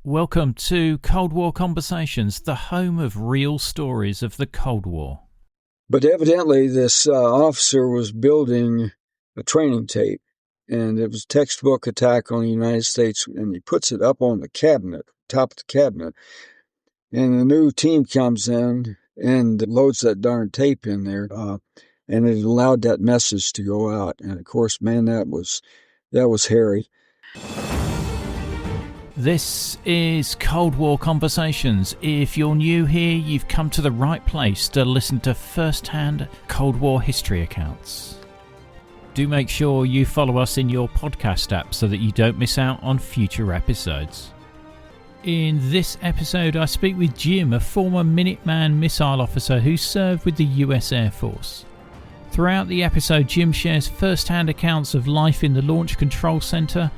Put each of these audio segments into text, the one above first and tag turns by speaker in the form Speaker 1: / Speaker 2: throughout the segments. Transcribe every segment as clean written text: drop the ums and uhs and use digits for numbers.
Speaker 1: Welcome to Cold War Conversations, the home of real stories of the Cold War.
Speaker 2: But evidently this officer was building a training tape, and it was a textbook attack on the United States, and he puts it up on the cabinet, top of the cabinet, and the new team comes in and loads that darn tape in there, and it allowed that message to go out. And of course, man, that was hairy.
Speaker 1: This is Cold War Conversations. If you're new here, you've come to the right place to listen to first-hand Cold War history accounts. Do make sure you follow us in your podcast app so that you don't miss out on future episodes. In this episode, I speak with Jim, a former Minuteman missile officer who served with the US Air Force. Throughout the episode, Jim shares first-hand accounts of life in the Launch Control Center.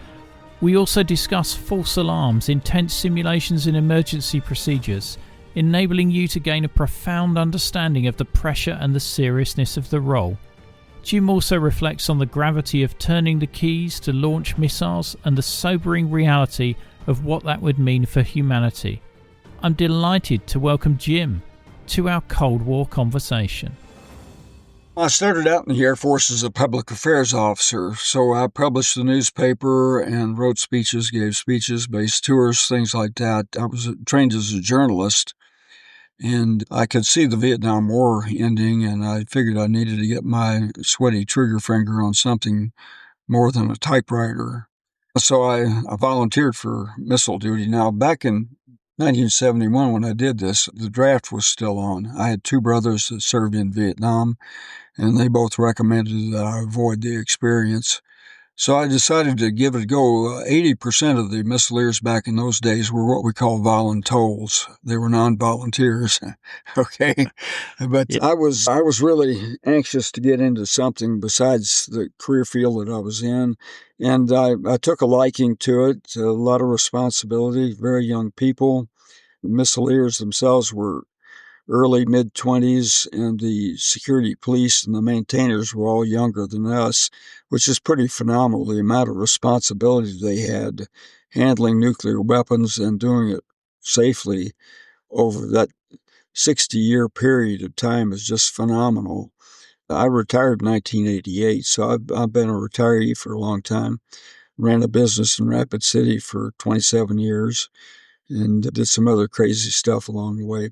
Speaker 1: We also discuss false alarms, intense simulations and emergency procedures, enabling you to gain a profound understanding of the pressure and the seriousness of the role. Jim also reflects on the gravity of turning the keys to launch missiles and the sobering reality of what that would mean for humanity. I'm delighted to welcome Jim to our Cold War conversation.
Speaker 2: I started out in the Air Force as a public affairs officer, so I published the newspaper and wrote speeches, gave speeches, based tours, things like that. I was trained as a journalist, and I could see the Vietnam War ending, and I figured I needed to get my sweaty trigger finger on something more than a typewriter. So I volunteered for missile duty. Now, back in 1971, when I did this, the draft was still on. I had two brothers that served in Vietnam, and they both recommended that I avoid the experience. So I decided to give it a go. 80% of the missileers back in those days were what we call voluntoles. They were non-volunteers. Okay. But yeah. I was really anxious to get into something besides the career field that I was in. And I took a liking to it, a lot of responsibility, very young people. The missileers themselves were early, mid-20s, and the security police and the maintainers were all younger than us, which is pretty phenomenal, the amount of responsibility they had handling nuclear weapons and doing it safely over that 60-year period of time is just phenomenal. I retired in 1988, so I've been a retiree for a long time. Ran a business in Rapid City for 27 years. And did some other crazy stuff along the way.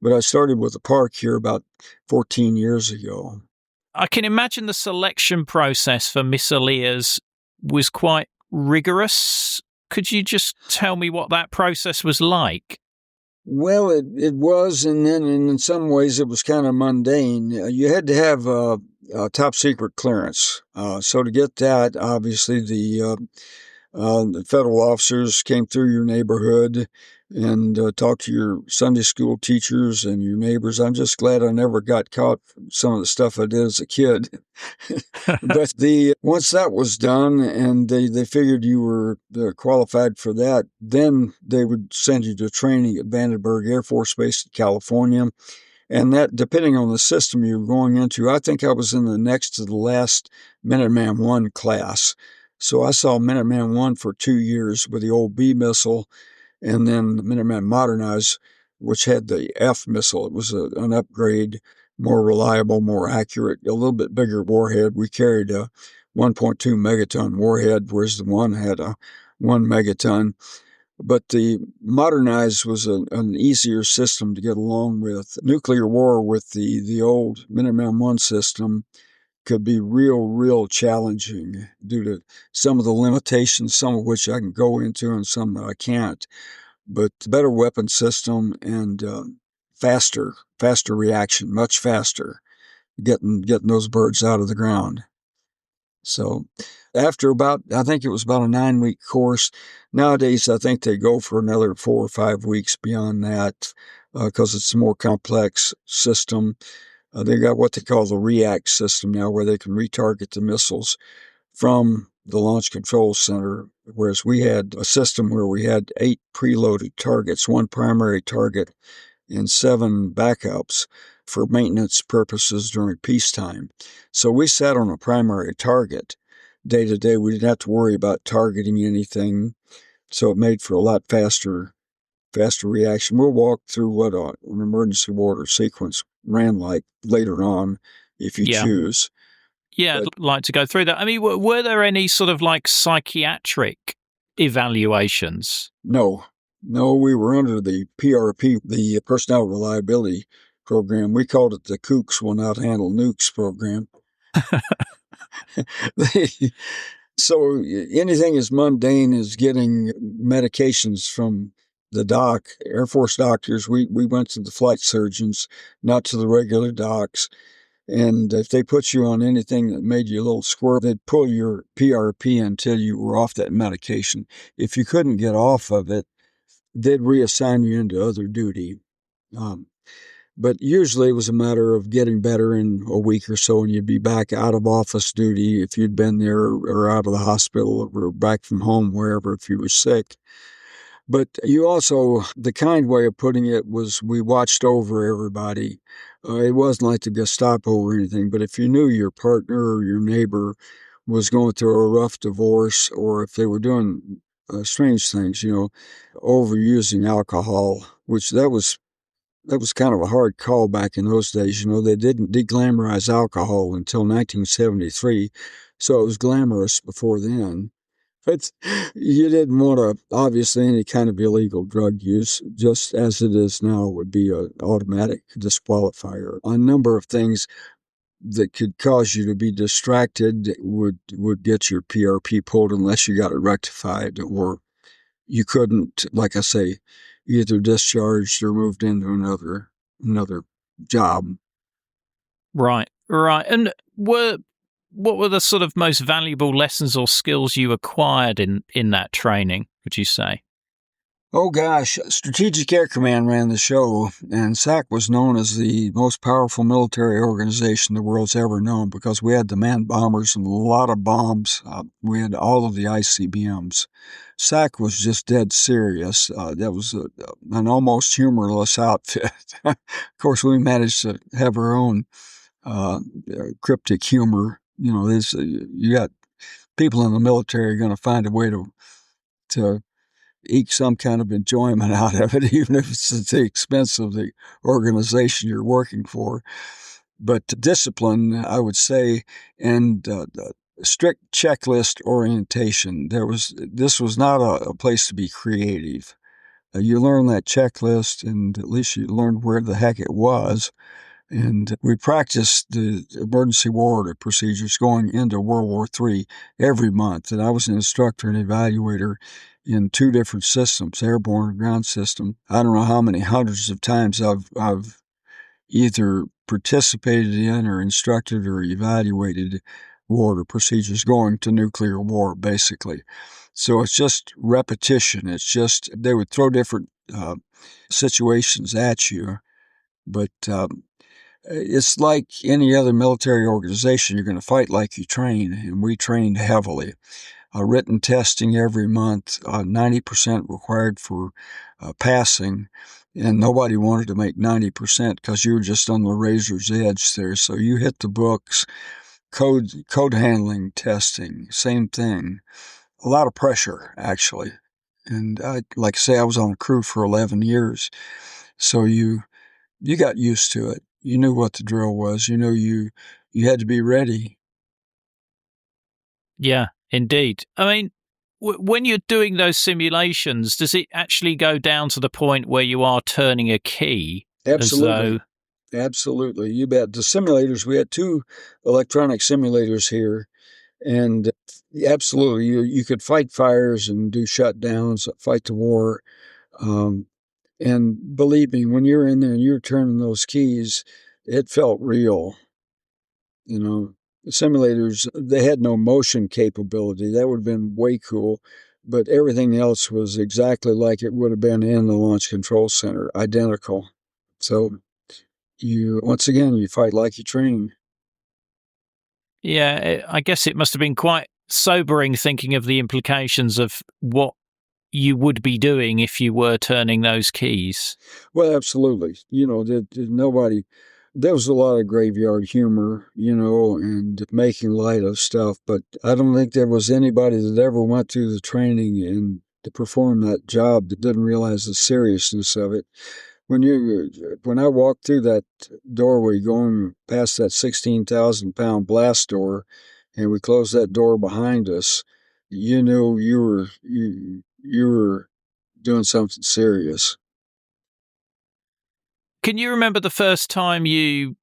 Speaker 2: But I started with the park here about 14 years ago.
Speaker 1: I can imagine the selection process for missileers was quite rigorous. Could you just tell me what that process was like?
Speaker 2: Well, it was, and then in some ways it was kind of mundane. You had to have a top secret clearance. So to get that, obviously the federal officers came through your neighborhood and talked to your Sunday school teachers and your neighbors. I'm just glad I never got caught for some of the stuff I did as a kid. But once that was done and they figured you were qualified for that, then they would send you to training at Vandenberg Air Force Base in California. And that, depending on the system you're going into, I think I was in the next to the last Minuteman I class. So I saw Minuteman I for 2 years with the old B missile, and then Minuteman Modernized, which had the F missile. It was an upgrade, more reliable, more accurate, a little bit bigger warhead. We carried a 1.2 megaton warhead, whereas the one had a 1 megaton. But the Modernized was an easier system to get along with. Nuclear war with the old Minuteman I system could be real challenging due to some of the limitations, some of which I can go into and some that I can't. But better weapon system and faster reaction, much faster, getting those birds out of the ground. So after I think it was about a 9-week course. Nowadays, I think they go for another 4 or 5 weeks beyond that because it's a more complex system. They got what they call the REACT system now, where they can retarget the missiles from the Launch Control Center, whereas we had a system where we had 8 preloaded targets, 1 primary target, and 7 backups for maintenance purposes during peacetime. So we sat on a primary target day to day. We didn't have to worry about targeting anything, so it made for a lot faster faster reaction. We'll walk through what an emergency water sequence ran like later on, if you choose.
Speaker 1: Yeah, I'd like to go through that. I mean, were there any sort of like psychiatric evaluations?
Speaker 2: No, we were under the PRP, the Personnel Reliability Program. We called it the Kooks Will Not Handle Nukes program. So anything as mundane as getting medications from the doc, Air Force doctors, we went to the flight surgeons, not to the regular docs. And if they put you on anything that made you a little squirrel, they'd pull your PRP until you were off that medication. If you couldn't get off of it, they'd reassign you into other duty. But usually it was a matter of getting better in a week or so, and you'd be back out of office duty if you'd been there, or out of the hospital, or back from home, wherever, if you were sick. But you also, the kind way of putting it was, we watched over everybody. It wasn't like the Gestapo or anything, but if you knew your partner or your neighbor was going through a rough divorce, or if they were doing strange things, overusing alcohol, which that was kind of a hard call back in those days. They didn't deglamorize alcohol until 1973, so it was glamorous before then. But you didn't want to, obviously, any kind of illegal drug use, just as it is now, would be an automatic disqualifier. A number of things that could cause you to be distracted would get your PRP pulled unless you got it rectified, or you couldn't, like I say, either discharged or moved into another job.
Speaker 1: Right. And what were the sort of most valuable lessons or skills you acquired in that training, would you say?
Speaker 2: Oh gosh, Strategic Air Command ran the show, and SAC was known as the most powerful military organization the world's ever known, because we had the manned bombers and a lot of bombs. We had all of the ICBMs. SAC was just dead serious. That was an almost humorless outfit. Of course, we managed to have our own cryptic humor. You got people in the military going to find a way to eke some kind of enjoyment out of it, even if it's at the expense of the organization you're working for. But discipline, I would say, and strict checklist orientation. This was not a place to be creative. You learn that checklist, and at least you learned where the heck it was. And we practiced the emergency war order procedures going into World War III every month. And I was an instructor and evaluator in 2 different systems, airborne and ground system. I don't know how many hundreds of times I've either participated in or instructed or evaluated war order procedures going to nuclear war, basically. So it's just repetition. It's just, they would throw different situations at you, but it's like any other military organization. You're going to fight like you train, and we trained heavily. Written testing every month, 90% required for passing, and nobody wanted to make 90% because you were just on the razor's edge there. So you hit the books. Code handling testing, same thing. A lot of pressure, actually. And like I say, I was on a crew for 11 years, so you got used to it. You knew what the drill was. You had to be ready.
Speaker 1: Yeah, indeed. I mean, when you're doing those simulations, does it actually go down to the point where you are turning a key?
Speaker 2: Absolutely. Absolutely. You bet. The simulators, we had 2 electronic simulators here, and absolutely, you could fight fires and do shutdowns, fight the war. And believe me, when you're in there and you're turning those keys, it felt real. The simulators, they had no motion capability. That would have been way cool. But everything else was exactly like it would have been in the Launch Control Center, identical. So once again, you fight like you train.
Speaker 1: Yeah, I guess it must have been quite sobering thinking of the implications of what you would be doing if you were turning those keys.
Speaker 2: Well, absolutely. Nobody, there was a lot of graveyard humor, and making light of stuff, but I don't think there was anybody that ever went through the training and to perform that job that didn't realize the seriousness of it. When I walked through that doorway going past that 16,000-pound blast door, and we closed that door behind us, you knew you were doing something serious.
Speaker 1: Can you remember the first time you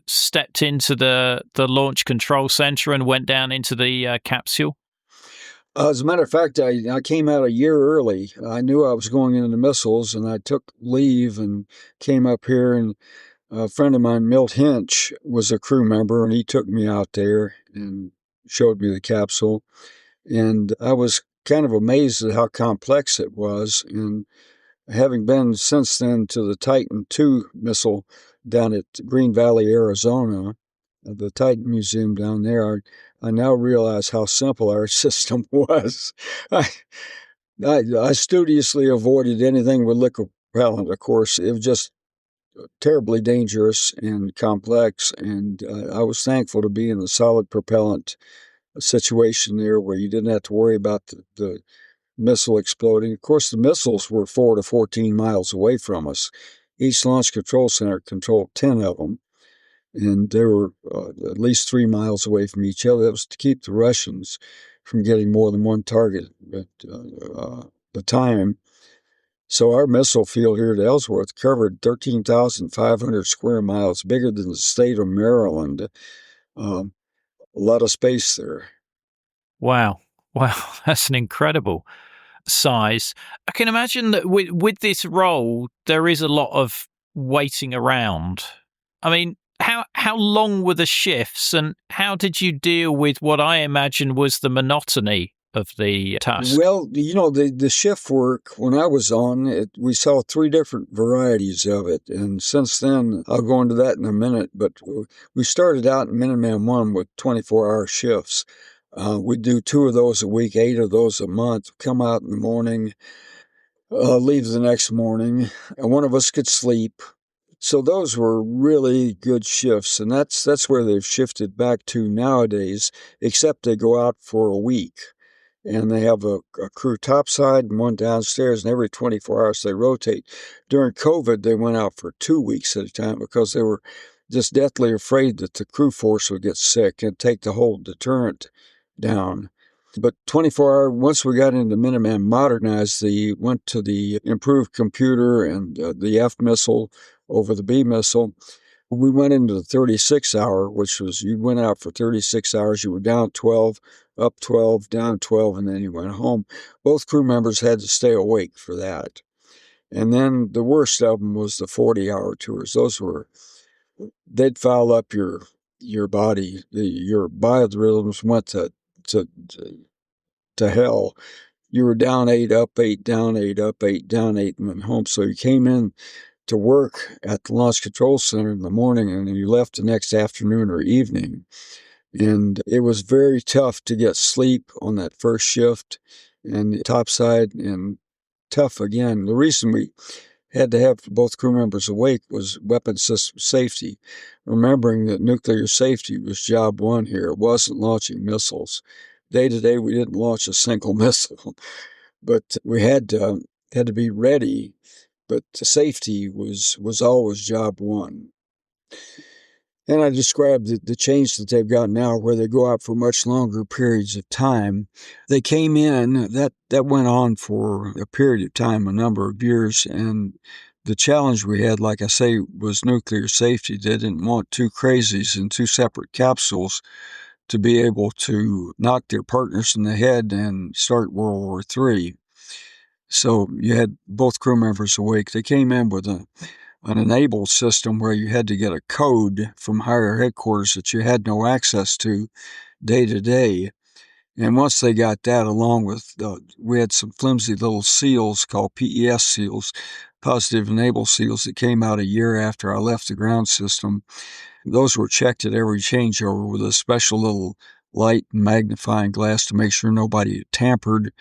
Speaker 1: stepped into the launch control center and went down into the capsule?
Speaker 2: As a matter of fact, I came out a year early. I knew I was going into the missiles, and I took leave and came up here. And a friend of mine, Milt Hinch, was a crew member, and he took me out there and showed me the capsule. And I was kind of amazed at how complex it was. And having been since then to the Titan II missile down at Green Valley, Arizona, the Titan Museum down there, I now realize how simple our system was. I studiously avoided anything with liquid propellant, of course. It was just terribly dangerous and complex, and I was thankful to be in a solid propellant situation there where you didn't have to worry about the missile exploding. Of course, the missiles were 4 to 14 miles away from us. Each launch control center controlled 10 of them, and they were at least 3 miles away from each other. That was to keep the Russians from getting more than one target at the time. So our missile field here at Ellsworth covered 13,500 square miles, bigger than the state of Maryland. A lot of space there.
Speaker 1: Wow. Wow, that's an incredible size. I can imagine that with this role, there is a lot of waiting around. I mean, how long were the shifts, and how did you deal with what I imagine was the monotony of the task?
Speaker 2: Well, the shift work, when I was on it, we saw 3 different varieties of it. And since then, I'll go into that in a minute, but we started out in Minuteman 1 with 24-hour shifts. We'd do 2 of those a week, 8 of those a month, come out in the morning, leave the next morning, and one of us could sleep. So those were really good shifts, and that's where they've shifted back to nowadays, except they go out for a week. And they have a crew topside and one downstairs, and every 24 hours they rotate. During COVID, they went out for 2 weeks at a time because they were just deathly afraid that the crew force would get sick and take the whole deterrent down. But 24-hour, once we got into Minuteman modernized, went to the improved computer and the F missile over the B missile. We went into the 36-hour, which was you went out for 36 hours, you were down 12, up 12, down 12, and then you went home. Both crew members had to stay awake for that. And then the worst of them was the 40-hour tours. They'd foul up your body. Your biorhythms went to hell. You were down 8, up 8, down 8, up 8, down 8, and went home. So you came in to work at the Launch Control Center in the morning, and then you left the next afternoon or evening. And it was very tough to get sleep on that first shift, and topside, and tough again. The reason we had to have both crew members awake was weapon system safety, remembering that nuclear safety was job one here. It wasn't launching missiles. Day to day, we didn't launch a single missile, but we had to be ready. But safety was always job one. And I described the change that they've got now, where they go out for much longer periods of time. They came in, that went on for a period of time, a number of years, and the challenge we had, like I say, was nuclear safety. They didn't want 2 crazies in 2 separate capsules to be able to knock their partners in the head and start World War III. So you had both crew members awake. They came in with an enabled system where you had to get a code from higher headquarters that you had no access to day to day. And once they got that, along with, we had some flimsy little seals called PES seals, positive enable seals, that came out a year after I left the ground system. Those were checked at every changeover with a special little light and magnifying glass to make sure nobody tampered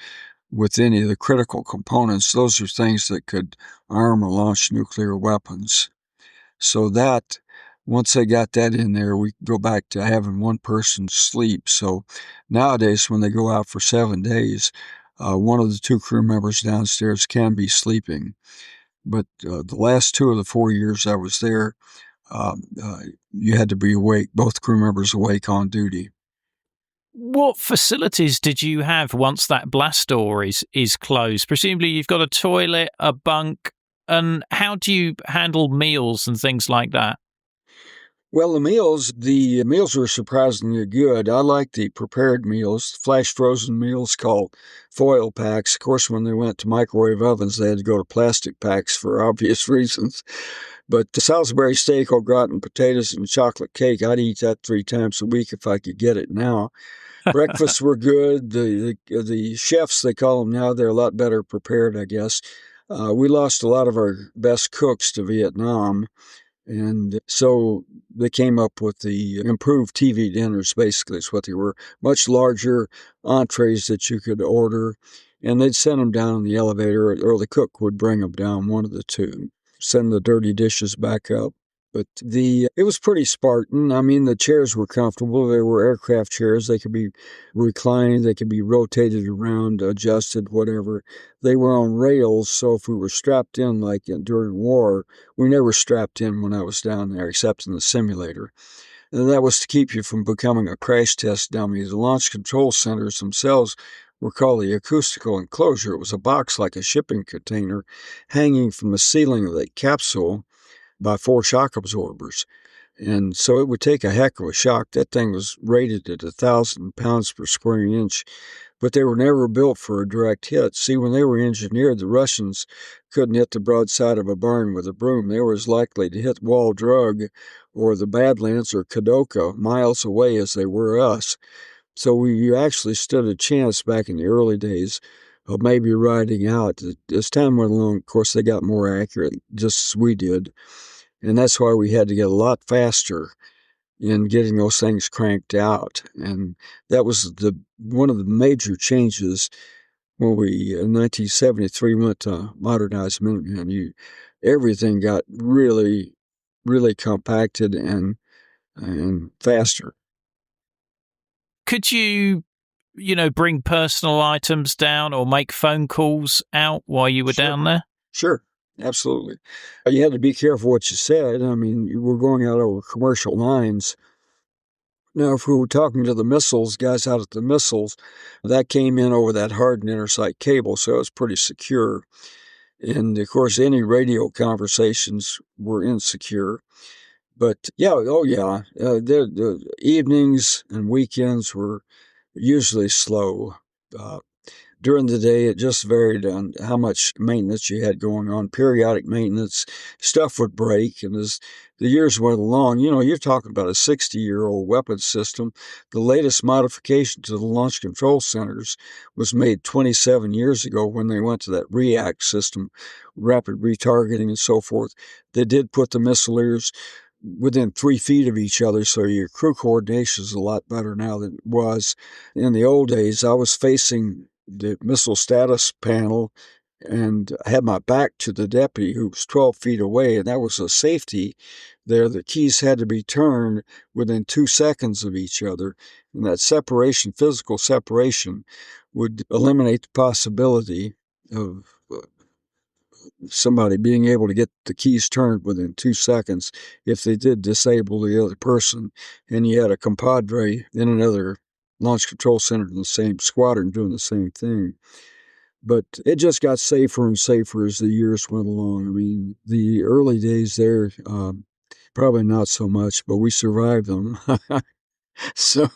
Speaker 2: with any of the critical components. Those are things that could arm or launch nuclear weapons. So that, once they got that in there, we go back to having one person sleep. So nowadays, when they go out for 7 days, one of the two crew members downstairs can be sleeping. But the last 2 of the 4 years I was there, you had to be awake, both crew members awake on duty.
Speaker 1: What facilities did you have once that blast door is closed? Presumably you've got a toilet, a bunk, and how do you handle meals and things like that?
Speaker 2: Well, the meals were surprisingly good. I like the prepared meals, flash frozen meals called foil packs. Of course, when they went to microwave ovens, they had to go to plastic packs for obvious reasons. But the Salisbury steak au gratin, potatoes, and chocolate cake, I'd eat that 3 times a week if I could get it now. Breakfasts were good. The chefs, they call them now, they're a lot better prepared, I guess. We lost a lot of our best cooks to Vietnam. And so they came up with the improved TV dinners, basically, is what they were. Much larger entrees that you could order. And they'd send them down in the elevator, or the cook would bring them down, one of the two, send the dirty dishes back up. But it was pretty Spartan. I mean, the chairs were comfortable. They were aircraft chairs. They could be reclined. They could be rotated around, adjusted, whatever. They were on rails, so if we were strapped in, like during war, we never strapped in when I was down there, except in the simulator. And that was to keep you from becoming a crash test dummy. The launch control centers themselves were called the acoustical enclosure. It was a box like a shipping container hanging from the ceiling of the capsule by 4 shock absorbers. And so it would take a heck of a shock. That thing was rated at 1,000 pounds per square inch, but they were never built for a direct hit. See, when they were engineered, the Russians couldn't hit the broadside of a barn with a broom. They were as likely to hit Wall Drug or the Badlands or Kadoka miles away as they were us. So you actually stood a chance back in the early days of maybe riding out. As time went along, of course, they got more accurate, just as we did. And that's why we had to get a lot faster in getting those things cranked out. And that was one of the major changes when we, in 1973, went to modernized Minuteman. Everything got really, really compacted and faster.
Speaker 1: Could you bring personal items down or make phone calls out while you were down there?
Speaker 2: Sure, absolutely. You had to be careful what you said. I mean, you were going out over commercial lines. Now, if we were talking to the missiles, guys out at the missiles, that came in over that hardened intersite cable, so it was pretty secure. And of course, any radio conversations were insecure. But yeah, the evenings and weekends were usually slow. During the day, it just varied on how much maintenance you had going on, periodic maintenance. Stuff would break, and as the years went along, you're talking about a 60-year-old weapons system. The latest modification to the launch control centers was made 27 years ago when they went to that REACT system, rapid retargeting and so forth. They did put the missileers within 3 feet of each other, so your crew coordination is a lot better now than it was. In the old days, I was facing the missile status panel and had my back to the deputy who was 12 feet away, and that was a safety there. The keys had to be turned within 2 seconds of each other, and that separation, physical separation, would eliminate the possibility of somebody being able to get the keys turned within 2 seconds if they did disable the other person, and you had a compadre in another launch control center in the same squadron doing the same thing. But it just got safer and safer as the years went along. I mean, the early days there, probably not so much, but we survived them. So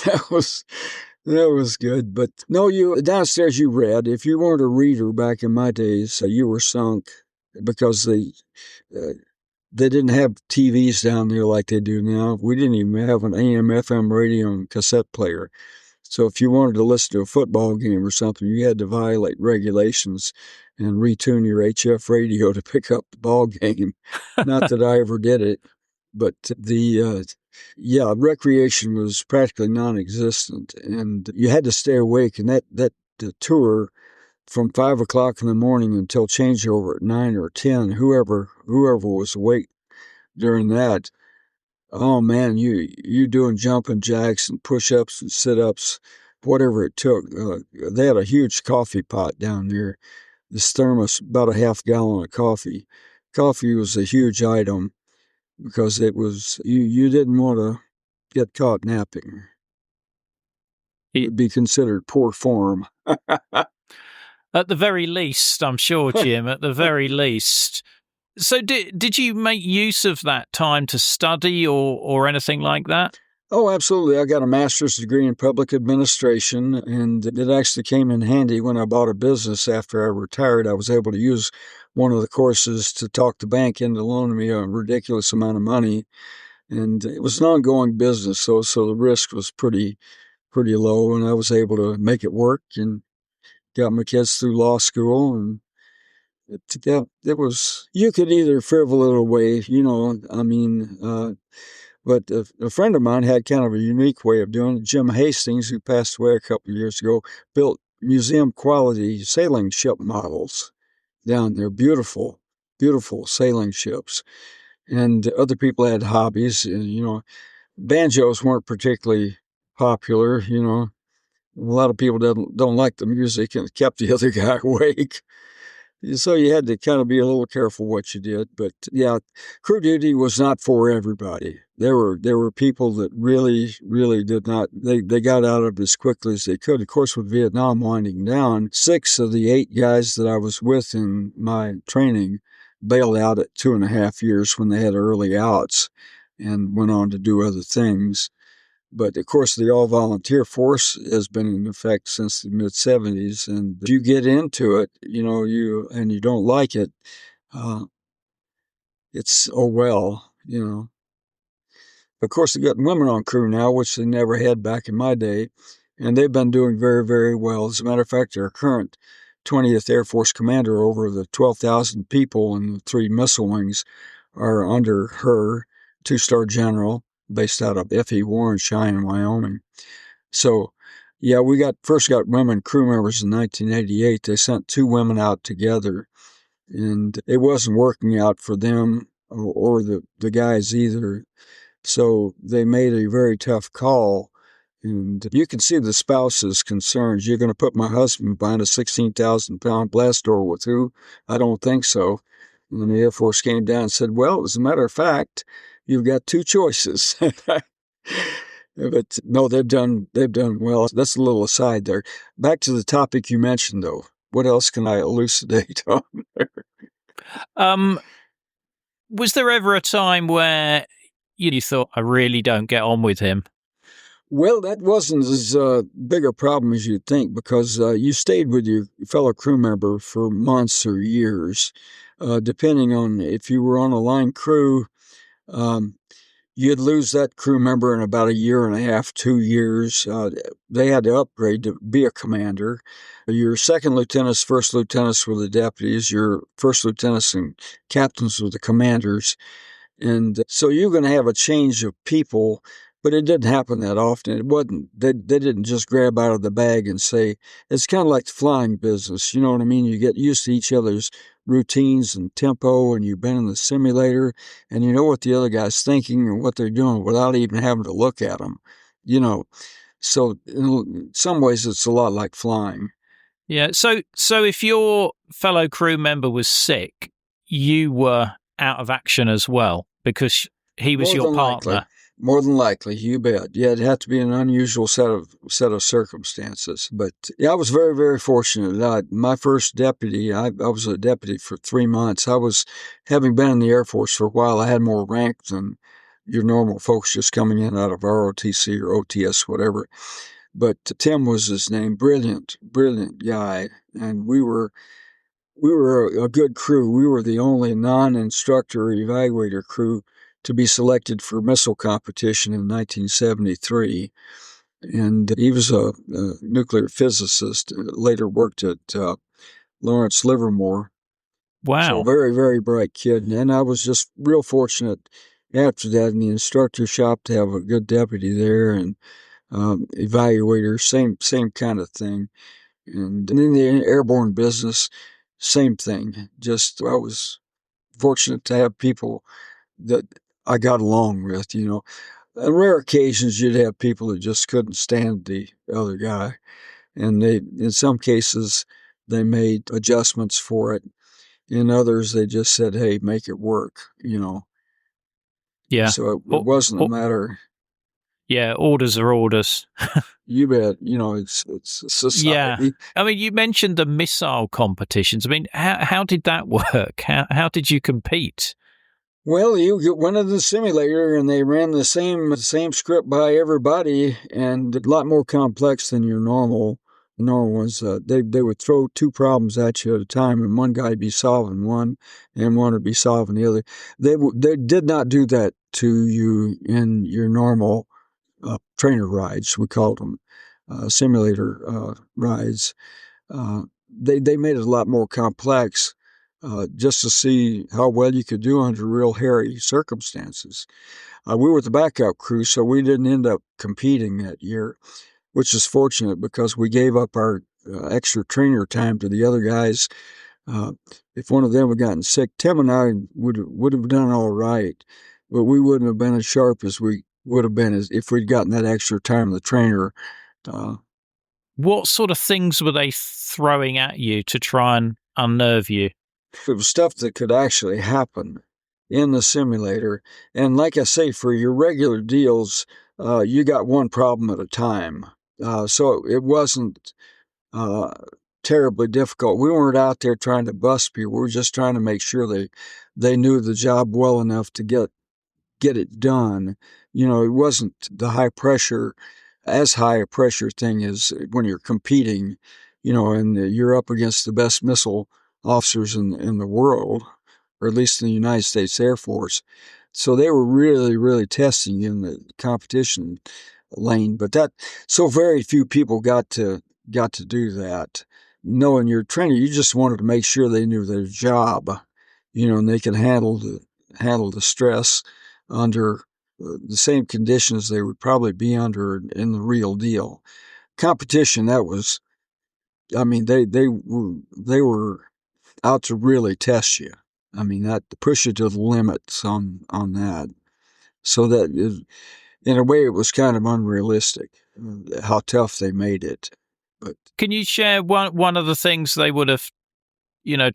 Speaker 2: that was good. But no, downstairs you read. If you weren't a reader back in my days, you were sunk because they didn't have TVs down there like they do now. We didn't even have an AM, FM radio and cassette player. So if you wanted to listen to a football game or something, you had to violate regulations and retune your HF radio to pick up the ball game. Not that I ever did it, but recreation was practically non-existent, and you had to stay awake. And that tour from 5 o'clock in the morning until changeover at 9 or 10, whoever was awake during that, oh man, you doing jumping jacks and push-ups and sit-ups whatever it took. They had a huge coffee pot down there. This thermos, about a half gallon of coffee. Coffee was a huge item because it was you didn't want to get caught napping. It would be considered poor form.
Speaker 1: At the very least, I'm sure, Jim, at the very least. So did you make use of that time to study or anything like that?
Speaker 2: Oh, absolutely. I got a master's degree in public administration, and it actually came in handy when I bought a business after I retired. I was able to use one of the courses to talk the bank into loaning me a ridiculous amount of money. And it was an ongoing business, so the risk was pretty low, and I was able to make it work and got my kids through law school. And it was, you could either frivol it away, but a friend of mine had kind of a unique way of doing it. Jim Hastings, who passed away a couple of years ago, built museum quality sailing ship models down there. Beautiful, beautiful sailing ships. And other people had hobbies. Banjos weren't particularly popular. A lot of people don't like the music, and it kept the other guy awake. So you had to kind of be a little careful what you did. But yeah, crew duty was not for everybody. There were people that really, really did not, they got out of it as quickly as they could. Of course, with Vietnam winding down, 6 of the 8 guys that I was with in my training bailed out at 2.5 years when they had early outs and went on to do other things. But of course, the all-volunteer force has been in effect since the mid-70s, and if you get into it, you don't like it, it's oh well. Of course, they've got women on crew now, which they never had back in my day, and they've been doing very, very well. As a matter of fact, our current 20th Air Force commander over the 12,000 people and the 3 missile wings are under her, 2-star general, based out of F.E. Warren, Cheyenne, Wyoming. So, yeah, we first got women crew members in 1988. They sent 2 women out together, and it wasn't working out for them or the guys either. So they made a very tough call. And you can see the spouse's concerns. You're going to put my husband behind a 16,000-pound blast door with who? I don't think so. And the Air Force came down and said, well, as a matter of fact, you've got 2 choices. But no, they've done well. That's a little aside there. Back to the topic you mentioned, though. What else can I elucidate on there?
Speaker 1: Was there ever a time where you thought, I really don't get on with him?
Speaker 2: Well, that wasn't as big a problem as you'd think, because you stayed with your fellow crew member for months or years, depending on if you were on a line crew. You'd lose that crew member in about 1.5 years, 2 years. They had to upgrade to be a commander. Your second lieutenants, first lieutenants were the deputies. Your first lieutenants and captains were the commanders. And so you're going to have a change of people, but it didn't happen that often. It wasn't, they didn't just grab out of the bag and say, it's kind of like the flying business. You know what I mean? You get used to each other's routines and tempo, and you've been in the simulator, and you know what the other guy's thinking and what they're doing without even having to look at them. So in some ways it's a lot like flying.
Speaker 1: Yeah. So if your fellow crew member was sick, you were out of action as well because he was your partner.
Speaker 2: Likely. More than likely, you bet. Yeah, it'd have to be an unusual set of circumstances. But yeah, I was very, very fortunate. My first deputy, I was a deputy for 3 months. Having been in the Air Force for a while, I had more rank than your normal folks just coming in out of ROTC or OTS, whatever. But Tim was his name. Brilliant, brilliant guy. And we were a good crew. We were the only non-instructor evaluator crew to be selected for missile competition in 1973. And he was a nuclear physicist, later worked at Lawrence Livermore.
Speaker 1: Wow.
Speaker 2: So very, very bright kid. And I was just real fortunate after that in the instructor shop to have a good deputy there and evaluator, same kind of thing. And in the airborne business, same thing. Just I was fortunate to have people that I got along with. On rare occasions, you'd have people that just couldn't stand the other guy, and in some cases, they made adjustments for it. In others, they just said, "Hey, make it work,"
Speaker 1: Yeah.
Speaker 2: So it
Speaker 1: Or,
Speaker 2: wasn't a
Speaker 1: or,
Speaker 2: matter.
Speaker 1: yeah, orders are orders.
Speaker 2: You bet. It's
Speaker 1: Yeah.
Speaker 2: society.
Speaker 1: I mean, you mentioned the missile competitions. I mean, how did that work? How did you compete?
Speaker 2: Well, you went into the simulator and they ran the same script by everybody, and a lot more complex than your normal ones. They would throw two problems at you at a time, and one guy'd be solving one, and one would be solving the other. They did not do that to you in your normal trainer rides. We called them simulator rides. They made it a lot more complex just to see how well you could do under real hairy circumstances. We were the backup crew, so we didn't end up competing that year, which is fortunate because we gave up our extra trainer time to the other guys. Uh, if one of them had gotten sick, Tim and I would have done all right, but we wouldn't have been as sharp as we would have been if we'd gotten that extra time of the trainer. Uh,
Speaker 1: What sort of things were they throwing at you to try and unnerve you?
Speaker 2: It was stuff that could actually happen in the simulator. And like I say, for your regular deals, you got one problem at a time. So it wasn't uh, terribly difficult. We weren't out there trying to bust people. We were just trying to make sure they knew the job well enough to get it done. It wasn't the as high a pressure thing as when you're competing, and you're up against the best missile officers in the world, or at least in the United States Air Force. So they were really, really testing in the competition lane. But so very few people got to do that. Knowing your trainer, you just wanted to make sure they knew their job, and they could handle the stress under the same conditions they would probably be under in the real deal. Competition, that was, I mean, they were out to really test you. I mean, that push you to the limits on that. So that in a way, it was kind of unrealistic how tough they made it. But
Speaker 1: Can you share one of the things they would have,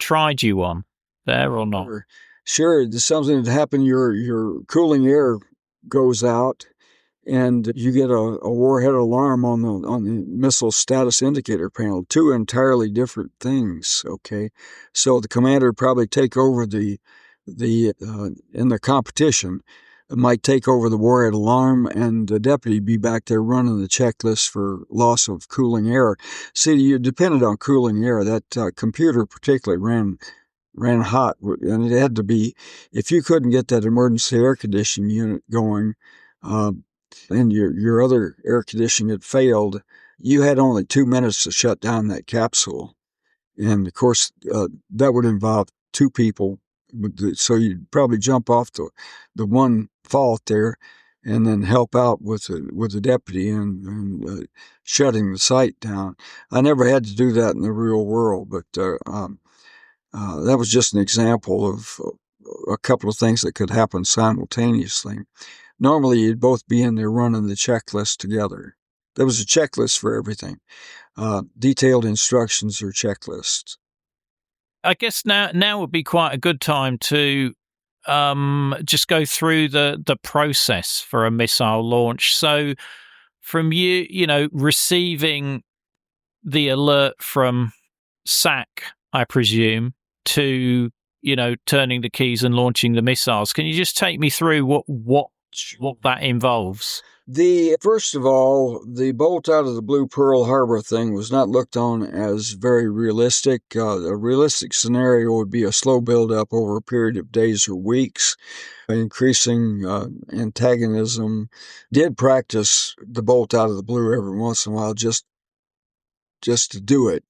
Speaker 1: tried you on there or not?
Speaker 2: Sure, something that happened. Your cooling air goes out, and you get a warhead alarm on the missile status indicator panel. Two entirely different things. Okay, so the commander would probably take over the in the competition. Might take over the warhead alarm, and the deputy be back there running the checklist for loss of cooling air. See, you depended on cooling air. That computer particularly ran hot, and it had to be, if you couldn't get that emergency air conditioning unit going, uh, and your other air conditioning had failed, you had only 2 minutes to shut down that capsule. And of course, that would involve two people. So you'd probably jump off the one fault there and then help out with the deputy and shutting the site down. I never had to do that in the real world, but that was just an example of a couple of things that could happen simultaneously. Normally, you'd both be in there running the checklist together. There was a checklist for everything, detailed instructions or checklists.
Speaker 1: I guess now would be quite a good time to just go through the process for a missile launch. So from receiving the alert from SAC, I presume, to turning the keys and launching the missiles. Can you just take me through what that involves?
Speaker 2: First of all, the bolt out of the blue Pearl Harbor thing was not looked on as very realistic. A realistic scenario would be a slow buildup over a period of days or weeks, increasing antagonism. Did practice the bolt out of the blue every once in a while just to do it,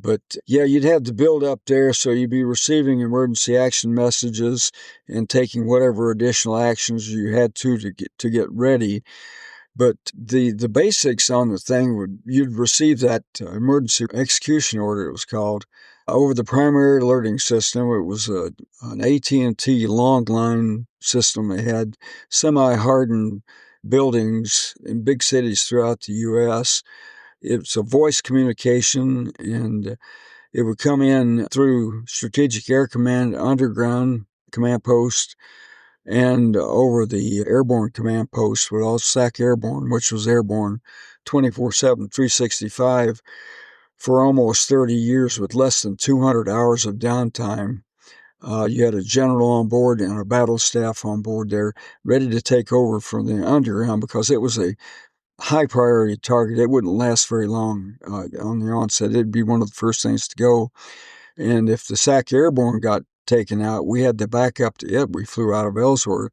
Speaker 2: But yeah, you'd have the build up there, so you'd be receiving emergency action messages and taking whatever additional actions you had to get ready. But the basics on the thing you'd receive that emergency execution order, it was called. over the primary alerting system. It was an AT&T long line system. It had semi-hardened buildings in big cities throughout the U.S. It's a voice communication, and it would come in through Strategic Air Command underground command post and over the Airborne command post with all SAC Airborne, which was Airborne 24/7, 365 for almost 30 years with less than 200 hours of downtime. You had a general on board and a battle staff on board there ready to take over from the underground because it was a high priority target. It wouldn't last very long on the onset. It'd be one of the first things to go. And if the SAC Airborne got taken out, we had to back up to it. We flew out of Ellsworth,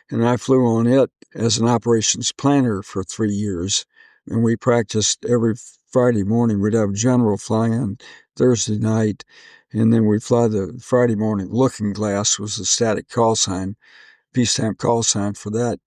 Speaker 2: and I flew on it as an operations planner for 3 years. And we practiced every Friday morning. We'd have a general fly in Thursday night, and then we'd fly the Friday morning. Looking glass was the static call sign, peacetime call sign for that.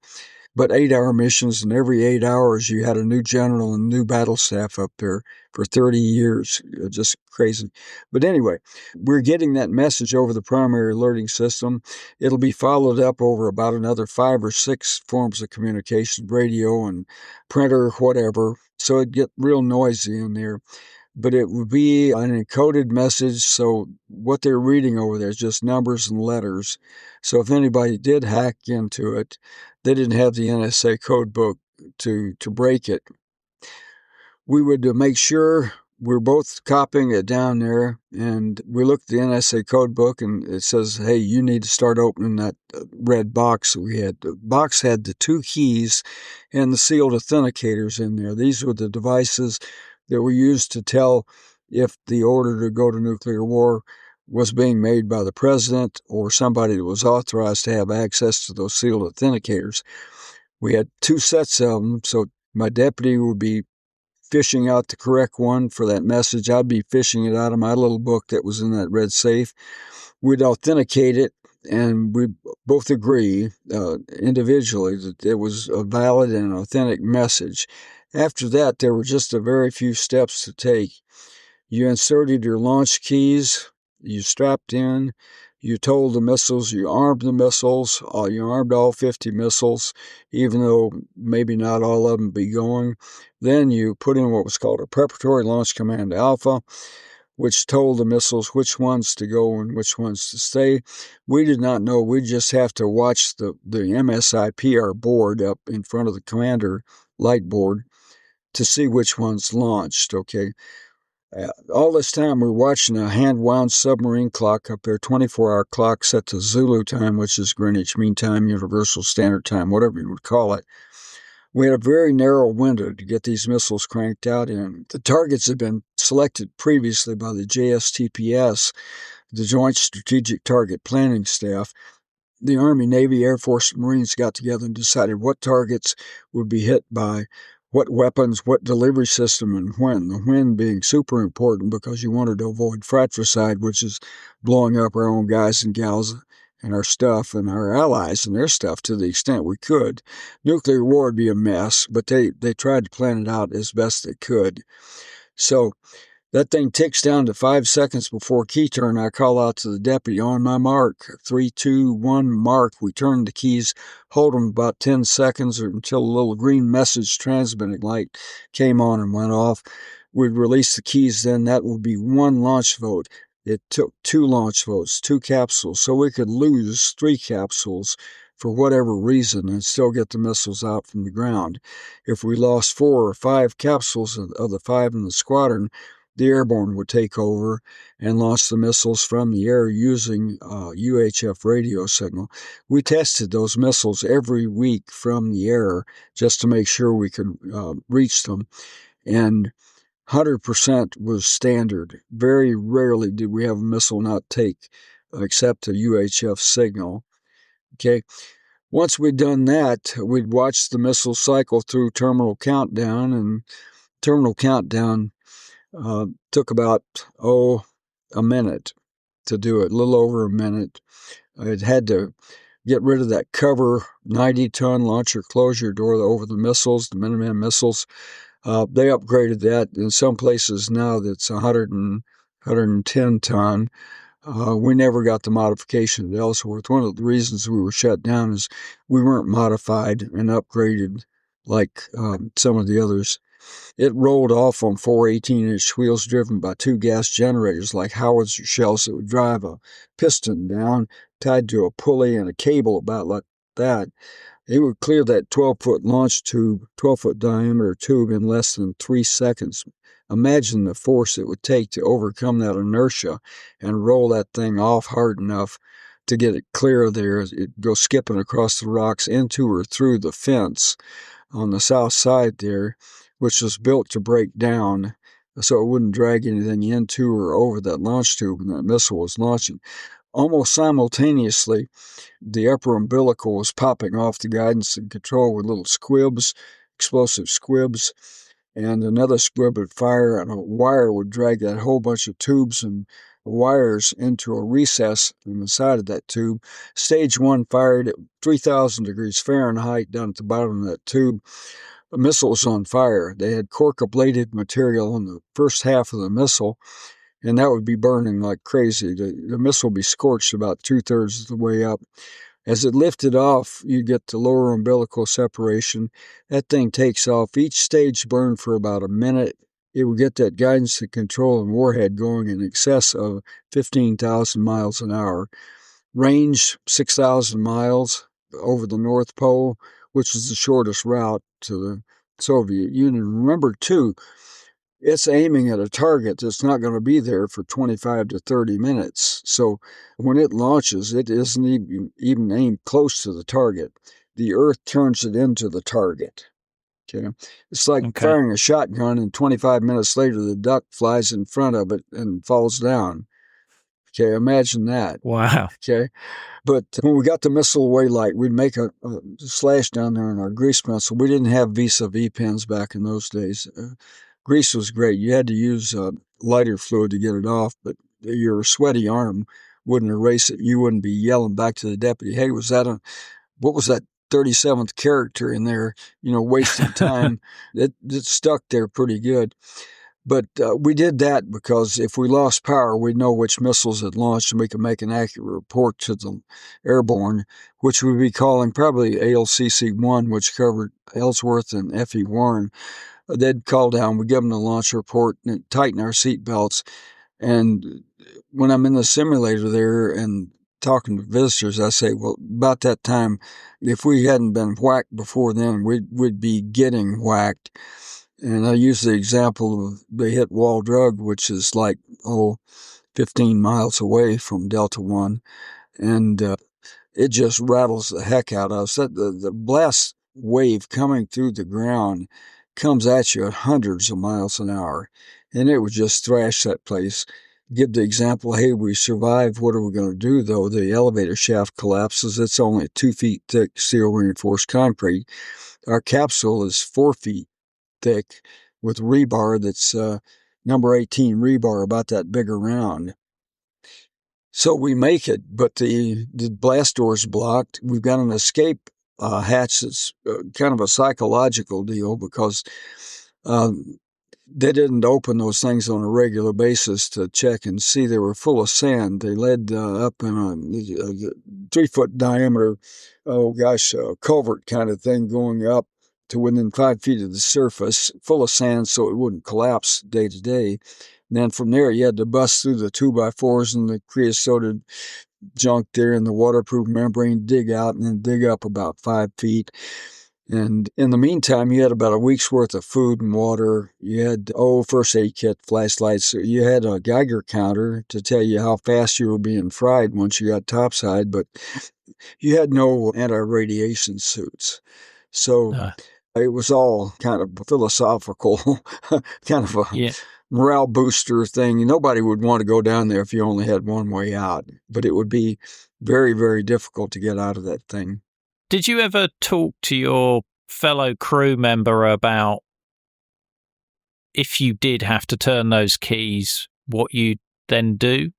Speaker 2: But 8-hour missions, and every 8 hours you had a new general and new battle staff up there for 30 years. Just crazy. But anyway, we're getting that message over the primary alerting system. It'll be followed up over about another 5 or 6 forms of communication, radio and printer, whatever. So it'd get real noisy in there. But it would be an encoded message, so what they're reading over there is just numbers and letters. So if anybody did hack into it, they didn't have the NSA code book to break it. We would make sure we're both copying it down there, and we look at the NSA code book, and it says, hey, you need to start opening that red box that we had. The box had the 2 keys and the sealed authenticators in there. These were the devices that were used to tell if the order to go to nuclear war was being made by the president or somebody that was authorized to have access to those sealed authenticators. We had 2 sets of them, so my deputy would be fishing out the correct one for that message. I'd be fishing it out of my little book that was in that red safe. We'd authenticate it, and we both agree individually that it was a valid and authentic message. After that, there were just a very few steps to take. You inserted your launch keys, you strapped in, you told the missiles, you armed the missiles, you armed all 50 missiles, even though maybe not all of them be going. Then you put in what was called a preparatory launch command alpha, which told the missiles which ones to go and which ones to stay. We did not know. We just have to watch the MSIPR board up in front of the commander light board to see which ones launched, okay? All this time, we're watching a hand-wound submarine clock up there, 24-hour clock set to Zulu time, which is Greenwich Mean Time, Universal Standard Time, whatever you would call it. We had a very narrow window to get these missiles cranked out in. The targets had been selected previously by the JSTPS, the Joint Strategic Target Planning Staff. The Army, Navy, Air Force, and Marines got together and decided what targets would be hit by what weapons, what delivery system, and when. The when being super important because you wanted to avoid fratricide, which is blowing up our own guys and gals and our stuff and our allies and their stuff to the extent we could. Nuclear war would be a mess, but they tried to plan it out as best they could. So that thing ticks down to 5 seconds before key turn. I call out to the deputy, on my mark, 3, 2, 1, mark. We turn the keys, hold them about 10 seconds or until a little green message transmitting light came on and went off. We'd release the keys, then that would be 1 launch vote. It took 2 launch votes, 2 capsules, so we could lose 3 capsules for whatever reason and still get the missiles out from the ground. If we lost 4 or 5 capsules of the 5 in the squadron, the Airborne would take over and launch the missiles from the air using UHF radio signal. We tested those missiles every week from the air just to make sure we could reach them, and 100% was standard. Very rarely did we have a missile not take except a UHF signal. Okay. Once we'd done that, we'd watch the missile cycle through terminal countdown, and terminal countdown took about, a minute to do it, a little over a minute. It had to get rid of that cover 90-ton launcher closure door over the missiles, the Minuteman missiles. They upgraded that. In some places now that's 150 110 ton. We never got the modification of the Ellsworth. One of the reasons we were shut down is we weren't modified and upgraded like some of the others. It rolled off on four 18-inch wheels driven by two gas generators like howitzer shells that would drive a piston down, tied to a pulley and a cable about like that. It would clear that 12-foot launch tube, 12-foot diameter tube, in less than 3 seconds. Imagine the force it would take to overcome that inertia and roll that thing off hard enough to get it clear of there. It'd go skipping across the rocks into or through the fence on the south side there, which was built to break down so it wouldn't drag anything into or over that launch tube when that missile was launching. Almost simultaneously, the upper umbilical was popping off the guidance and control with little squibs, explosive squibs, and another squib would fire, and a wire would drag that whole bunch of tubes and wires into a recess in the side of that tube. Stage one fired at 3,000 degrees Fahrenheit down at the bottom of that tube. The missile was on fire. They had cork-ablated material on the first half of the missile, and that would be burning like crazy. The missile would be scorched about 2/3 of the way up. As it lifted off, you get the lower umbilical separation. That thing takes off. Each stage burned for about a minute. It would get that guidance and control and warhead going in excess of 15,000 miles an hour. Range 6,000 miles over the North Pole, which is the shortest route to the Soviet Union. Remember, too, it's aiming at a target that's not going to be there for 25 to 30 minutes. So when it launches, it isn't even aimed close to the target. The Earth turns it into the target. Okay, it's like firing a shotgun, and 25 minutes later, the duck flies in front of it and falls down. Okay, imagine that.
Speaker 1: Wow.
Speaker 2: Okay, but when we got the missile away light, we'd make a slash down there in our grease pencil. We didn't have vis-a-vis pens back in those days. Grease was great. You had to use lighter fluid to get it off, but your sweaty arm wouldn't erase it. You wouldn't be yelling back to the deputy, "Hey, what was that 37th character in there, wasting time?" It stuck there pretty good. But we did that because if we lost power, we'd know which missiles had launched, and we could make an accurate report to the Airborne, which we'd be calling probably ALCC-1, which covered Ellsworth and F.E. Warren. They'd call down, we'd give them the launch report, and tighten our seat belts. And when I'm in the simulator there and talking to visitors, I say, well, about that time, if we hadn't been whacked before then, we'd be getting whacked. And I use the example of they hit Wall Drug, which is like, 15 miles away from Delta One. And it just rattles the heck out of us. The blast wave coming through the ground comes at you at hundreds of miles an hour. And it would just thrash that place. Give the example, hey, we survived. What are we going to do, though? The elevator shaft collapses. It's only 2 feet thick steel reinforced concrete. Our capsule is 4 feet thick with rebar that's number 18 rebar, about that big around. So we make it, but the blast door's blocked. We've got an escape hatch that's kind of a psychological deal because they didn't open those things on a regular basis to check and see. They were full of sand. They led up in a 3-foot diameter, culvert kind of thing going up to within 5 feet of the surface, full of sand so it wouldn't collapse day to day. And then from there, you had to bust through the 2x4s and the creosoted junk there in the waterproof membrane, dig out, and then dig up about 5 feet. And in the meantime, you had about a week's worth of food and water. You had, first aid kit, flashlights. You had a Geiger counter to tell you how fast you were being fried once you got topside, but you had no anti-radiation suits. So it was all kind of philosophical, kind of a morale booster thing. Nobody would want to go down there if you only had one way out, but it would be very, very difficult to get out of that thing.
Speaker 1: Did you ever talk to your fellow crew member about if you did have to turn those keys, what you'd then do?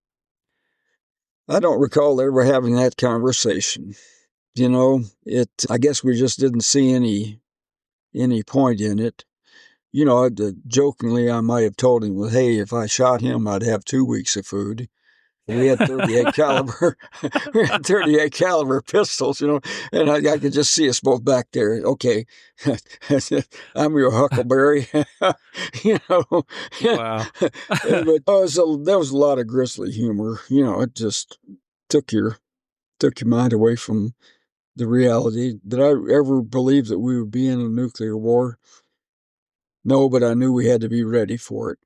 Speaker 2: I don't recall ever having that conversation. I guess we just didn't see any point in it. Jokingly, I might have told him, well, hey, if I shot him, I'd have 2 weeks of food. We had 38 caliber, we had 38 caliber pistols, and I could just see us both back there. Okay, I'm your huckleberry, But
Speaker 1: Wow.
Speaker 2: there was a lot of grisly humor. It just took your mind away from the reality. Did I ever believe that we would be in a nuclear war? No, but I knew we had to be ready for it.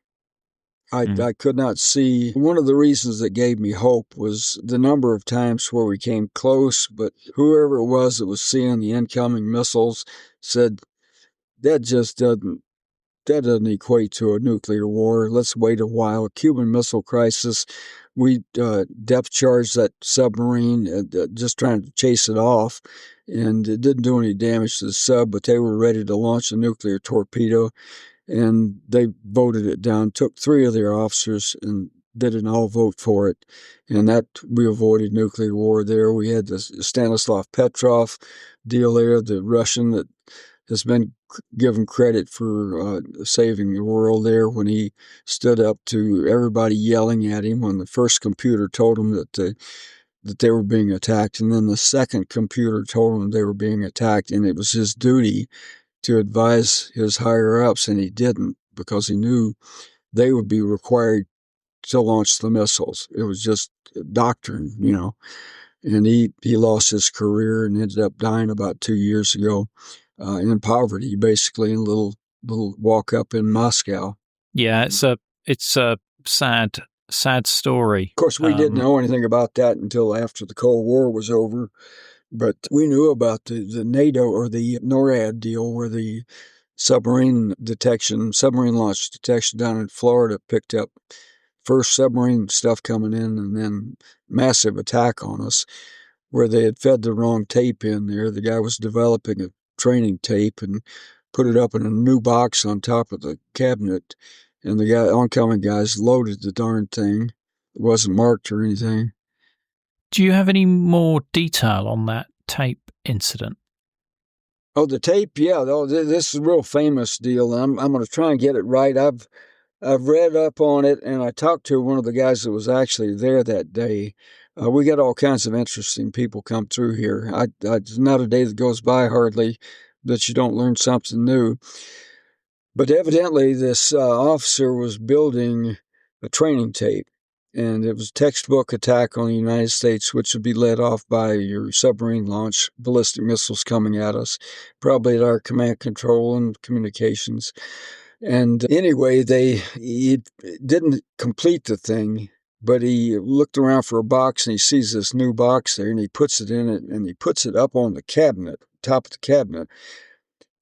Speaker 2: I could not see. One of the reasons that gave me hope was the number of times where we came close, but whoever it was that was seeing the incoming missiles said, that just doesn't equate to a nuclear war. Let's wait a while. Cuban Missile Crisis, we depth charged that submarine, just trying to chase it off, and it didn't do any damage to the sub, but they were ready to launch a nuclear torpedo, and they voted it down. Took 3 of their officers and didn't all vote for it, and that we avoided nuclear war there. We had the Stanislav Petrov deal there, the Russian that has been given credit for saving the world there, when he stood up to everybody yelling at him when the first computer told him that they were being attacked, and then the second computer told him they were being attacked, and it was his duty to advise his higher-ups, and he didn't, because he knew they would be required to launch the missiles. It was just doctrine, and he lost his career and ended up dying about 2 years ago in poverty, basically, in a little walk up in Moscow.
Speaker 1: Yeah, it's a sad story.
Speaker 2: Of course, we didn't know anything about that until after the Cold War was over, but we knew about the NATO or the NORAD deal, where the submarine launch detection down in Florida picked up first submarine stuff coming in, and then massive attack on us, where they had fed the wrong tape in there. The guy was developing a training tape and put it up in a new box on top of the cabinet, and the oncoming guys loaded the darn thing. It wasn't marked or anything.
Speaker 1: Do you have any more detail on that tape incident?
Speaker 2: Oh, the tape, yeah. This is a real famous deal. I'm going to try and get it right. I've read up on it, and I talked to one of the guys that was actually there that day. We got all kinds of interesting people come through here. There's not a day that goes by hardly that you don't learn something new. But evidently, this officer was building a training tape, and it was a textbook attack on the United States, which would be led off by your submarine launch ballistic missiles coming at us, probably at our command control and communications. And anyway, he didn't complete the thing, but he looked around for a box, and he sees this new box there, and he puts it in it, and he puts it up on the cabinet, top of the cabinet.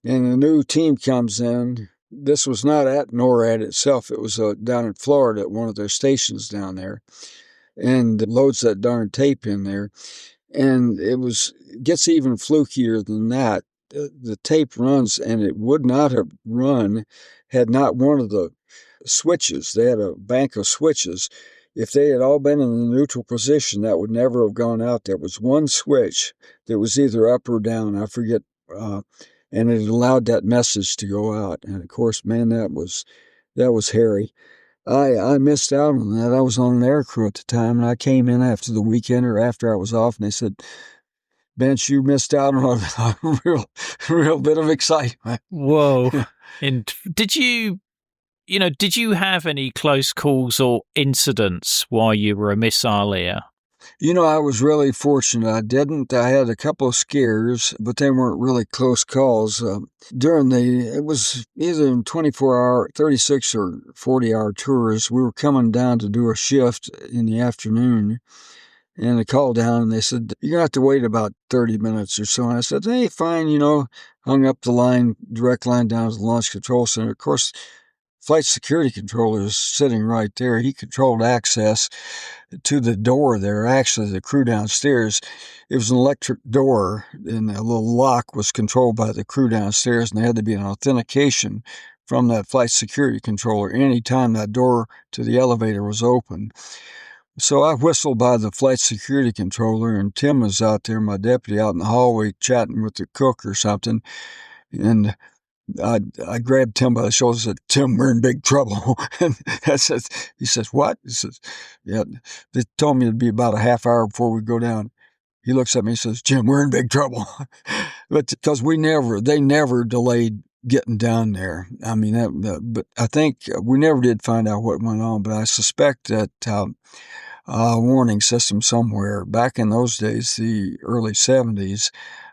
Speaker 2: And the new team comes in. This was not at NORAD itself. It was down in Florida at one of their stations down there, and loads that darn tape in there. And gets even flukier than that. The tape runs, and it would not have run had not one of the switches. They had a bank of switches. If they had all been in the neutral position, that would never have gone out. There was one switch that was either up or down. I forget. And it allowed that message to go out. And of course, man, that was hairy. I missed out on that. I was on an air crew at the time, and I came in after the weekend or after I was off, and they said, Bench, you missed out on a real bit of excitement.
Speaker 1: Whoa. And did you have any close calls or incidents while you were a missileer?
Speaker 2: I was really fortunate. I didn't. I had a couple of scares, but they weren't really close calls. It was either in 24-hour, 36 or 40-hour tours. We were coming down to do a shift in the afternoon, and they called down, and they said, you're going to have to wait about 30 minutes or so. And I said, hey, fine, hung up the line, direct line down to the Launch Control Center. Of course, flight security controller is sitting right there. He controlled access to the door there, actually the crew downstairs. It was an electric door, and a little lock was controlled by the crew downstairs, and there had to be an authentication from that flight security controller any time that door to the elevator was open. So I whistled by the flight security controller, and Tim was out there, my deputy, out in the hallway chatting with the cook or something, and I grabbed Tim by the shoulder and said, "Tim, we're in big trouble." And he says, "What?" He says, "Yeah, they told me it'd be about a half hour before we go down." He looks at me and says, "Jim, we're in big trouble." But because they never delayed getting down there. I mean, but I think we never did find out what went on, but I suspect that warning system somewhere back in those days, the early 70s,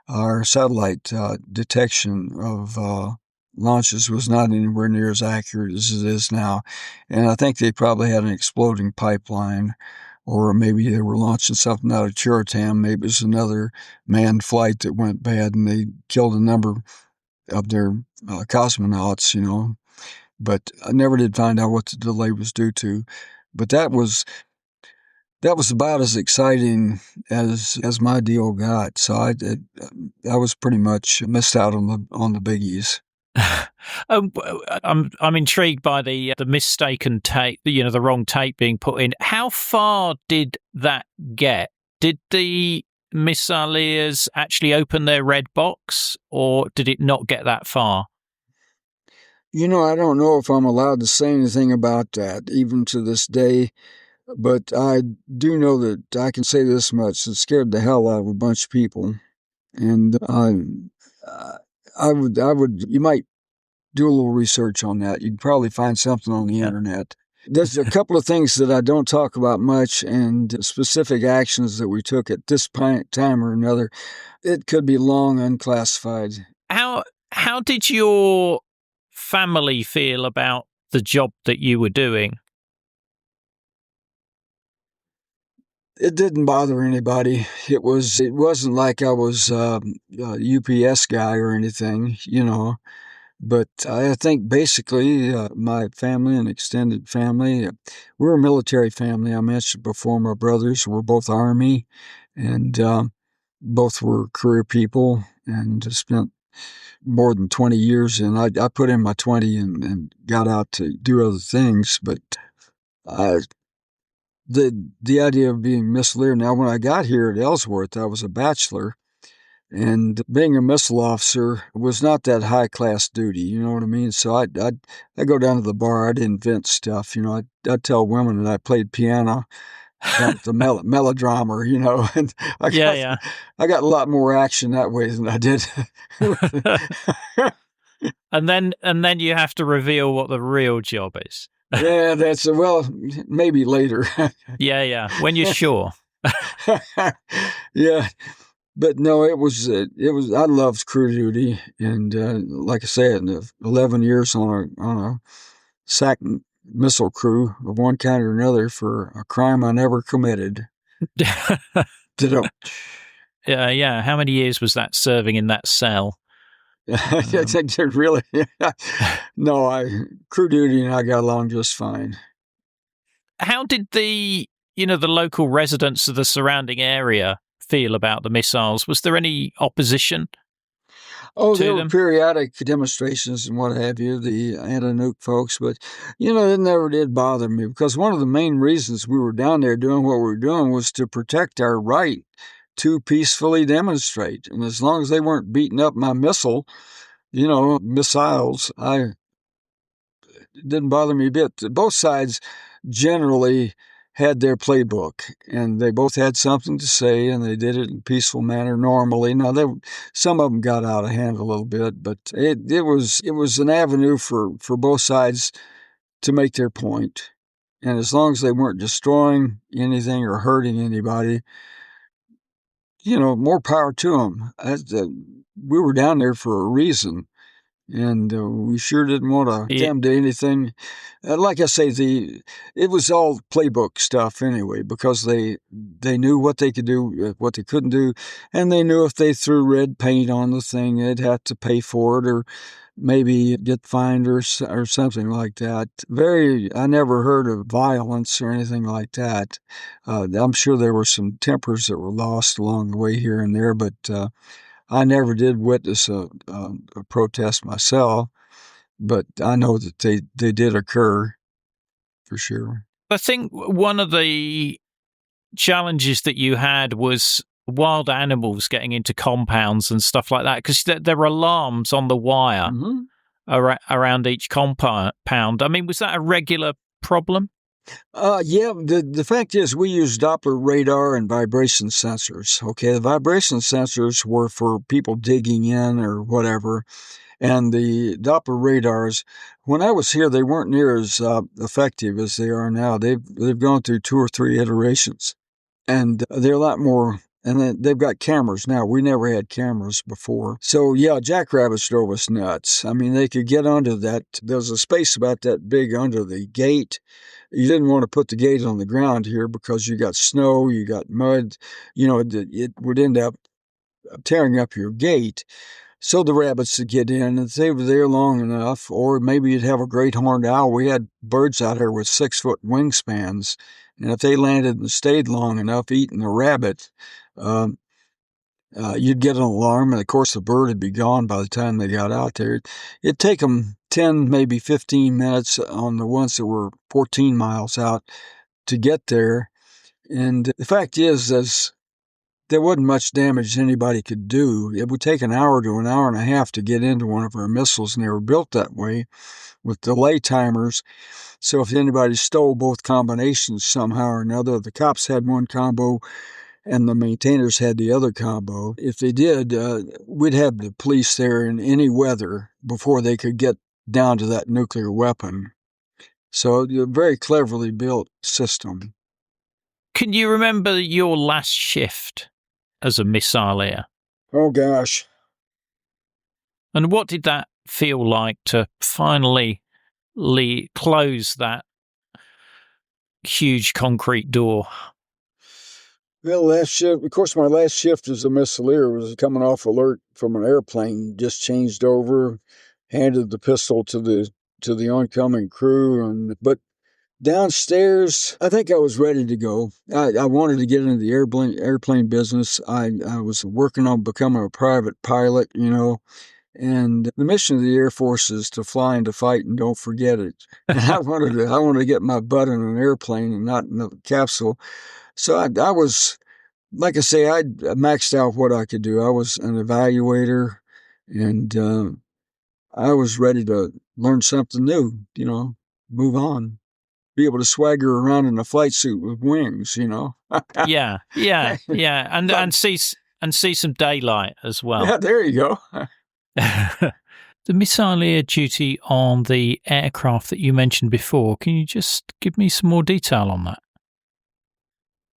Speaker 2: our satellite detection of launches was not anywhere near as accurate as it is now. And I think they probably had an exploding pipeline, or maybe they were launching something out of Churitam. Maybe it was another manned flight that went bad and they killed a number of their cosmonauts, But I never did find out what the delay was due to. But that was about as exciting as my deal got. So I was pretty much missed out on the biggies.
Speaker 1: I'm intrigued by the mistaken tape, the wrong tape being put in. How far did that get? Did the missileers actually open their red box, or did it not get that far?
Speaker 2: I don't know if I'm allowed to say anything about that, even to this day. But I do know that I can say this much: it scared the hell out of a bunch of people, and I would. You might do a little research on that. You'd probably find something on the internet. There's a couple of things that I don't talk about much, and specific actions that we took at this time or another. It could be long unclassified.
Speaker 1: How did your family feel about the job that you were doing?
Speaker 2: It didn't bother anybody. It wasn't like I was a UPS guy or anything, But I think basically my family and extended family, we're a military family. I mentioned before my brothers were both Army, and both were career people and spent more than 20 years. And I put in my 20 and got out to do other things. But the idea of being missileer. Now, when I got here at Ellsworth, I was a bachelor. And being a missile officer was not that high class duty, you know what I mean? So I'd go down to the bar, I'd invent stuff, I'd tell women that I played piano, the melodrama, and I got a lot more action that way than I did.
Speaker 1: And then you have to reveal what the real job is.
Speaker 2: Yeah, maybe later.
Speaker 1: Yeah, when you're sure.
Speaker 2: Yeah. But no, it was, I loved crew duty. And, like I said, 11 years on a SAC missile crew of one kind or another for a crime I never committed.
Speaker 1: Yeah. How many years was that serving in that cell?
Speaker 2: I think really, no, crew duty and I got along just fine.
Speaker 1: How did the local residents of the surrounding area feel about the missiles? Was there any opposition?
Speaker 2: There were periodic demonstrations and what have you, the anti-nuke folks, but, it never did bother me because one of the main reasons we were down there doing what we were doing was to protect our right to peacefully demonstrate. And as long as they weren't beating up my missiles, it didn't bother me a bit. Both sides generally had their playbook, and they both had something to say, and they did it in a peaceful manner normally. Now, some of them got out of hand a little bit, but it was an avenue for both sides to make their point. And as long as they weren't destroying anything or hurting anybody, more power to them. We were down there for a reason. And we sure didn't want to them to anything. Like I say, it was all playbook stuff anyway, because they knew what they could do, what they couldn't do, and they knew if they threw red paint on the thing, they'd have to pay for it or maybe get fined or something like that. I never heard of violence or anything like that. I'm sure there were some tempers that were lost along the way here and there, but I never did witness a protest myself, but I know that they did occur for sure.
Speaker 1: I think one of the challenges that you had was wild animals getting into compounds and stuff like that, because there are alarms on the wire.
Speaker 2: Mm-hmm.
Speaker 1: around each compound. I mean, was that a regular problem?
Speaker 2: Yeah, the fact is we use Doppler radar and vibration sensors. Okay, the vibration sensors were for people digging in or whatever. And the Doppler radars, when I was here, they weren't near as effective as they are now. They've gone through 2 or 3 iterations, and they're a lot more. And they've got cameras now. We never had cameras before. So yeah, jackrabbits drove us nuts. I mean, they could get under that. There was a space about that big under the gate. You didn't want to put the gate on the ground here because you got snow, you got mud. It would end up tearing up your gate. So the rabbits would get in, if they were there long enough, or maybe you'd have a great horned owl. We had birds out here with 6-foot wingspans, and if they landed and stayed long enough eating the rabbit, you'd get an alarm, and of course the bird would be gone by the time they got out there. It'd take them 10, maybe 15 minutes on the ones that were 14 miles out to get there. And the fact is, there wasn't much damage anybody could do. It would take an hour to an hour and a half to get into one of our missiles, and they were built that way with delay timers. So if anybody stole both combinations somehow or another, the cops had one combo and the maintainers had the other combo. If they did, we'd have the police there in any weather before they could get down to that nuclear weapon. So a very cleverly built system.
Speaker 1: Can you remember your last shift as a missileer?
Speaker 2: Oh, gosh.
Speaker 1: And what did that feel like to finally close that huge concrete door?
Speaker 2: Well, last shift, of course, my last shift as a missileer was coming off alert from an airplane, just changed over, handed the pistol to the oncoming crew. But downstairs, I think I was ready to go. I wanted to get into the airplane business. I was working on becoming a private pilot, and the mission of the Air Force is to fly and to fight and don't forget it. And I wanted to get my butt in an airplane and not in a capsule. So I was, like I say, I maxed out what I could do. I was an evaluator, and I was ready to learn something new, move on. Be able to swagger around in a flight suit with wings,
Speaker 1: Yeah, and see some daylight as well.
Speaker 2: Yeah, there you go.
Speaker 1: The missileer duty on the aircraft that you mentioned before, can you just give me some more detail on that?